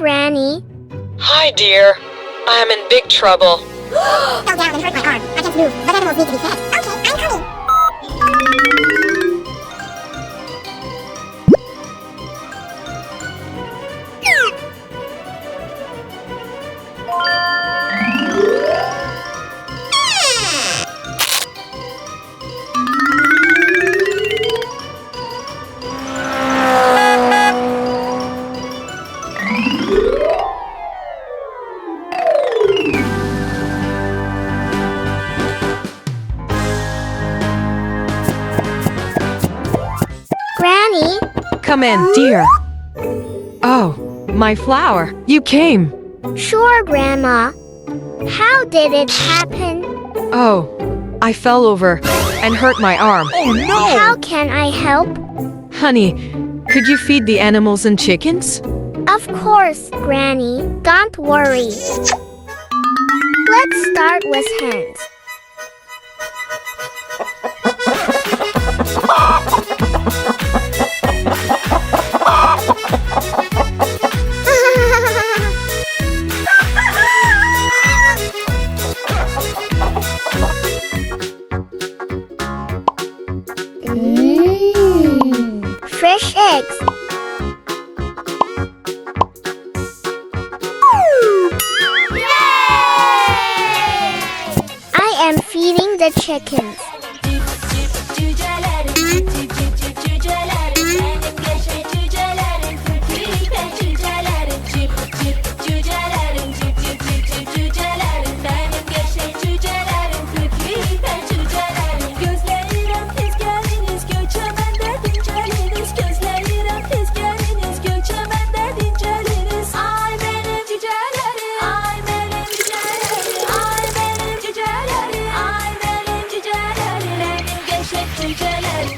Granny. Hi, dear. I am in big trouble. Fell down and hurt my arm. I can't move, but animals need to be fed. Okay, I'm coming. Granny? Come in, dear. Oh, my flower. You came. Sure, Grandma. How did it happen? Oh, I fell over and hurt my arm. Oh no! How can I help? Honey, could you feed the animals and chickens? Of course, Granny. Don't worry. Let's start with hens. Fresh eggs. I am feeding the chickens.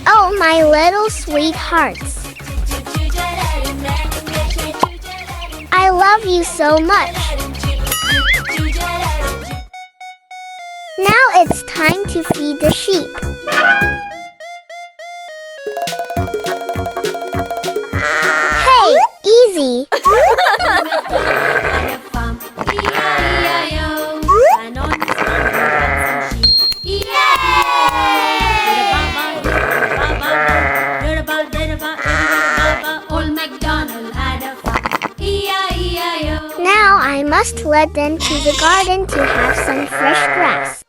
Oh, my little sweethearts. I love you so much. Now it's time to feed the sheep. Hey, easy. Now I must let them to the garden to have some fresh grass.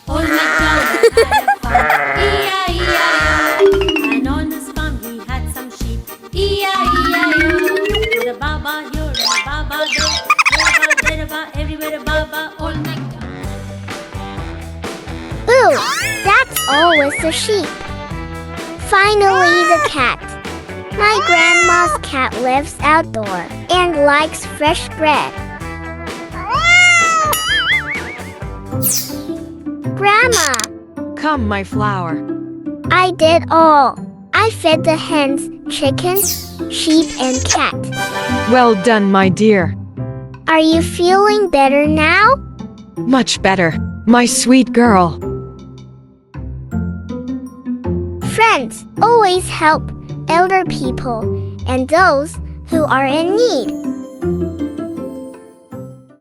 Old MacDonald had a farm, E-I-E-I-O. And on his farm he had some sheep, E-I-E-I-O. You're a baba, you're a baba, you're a baba, everywhere a baba, Old MacDonald. Ooh, that's all with the sheep. Finally, the cat. My grandma's cat lives outdoor and likes fresh bread. Grandma, Come, my flower. I did all. I fed the hens, chickens, sheep, and cat. Well done, my dear. Are you feeling better now? Much better, my sweet girl. Friends always help elder people and those who are in need.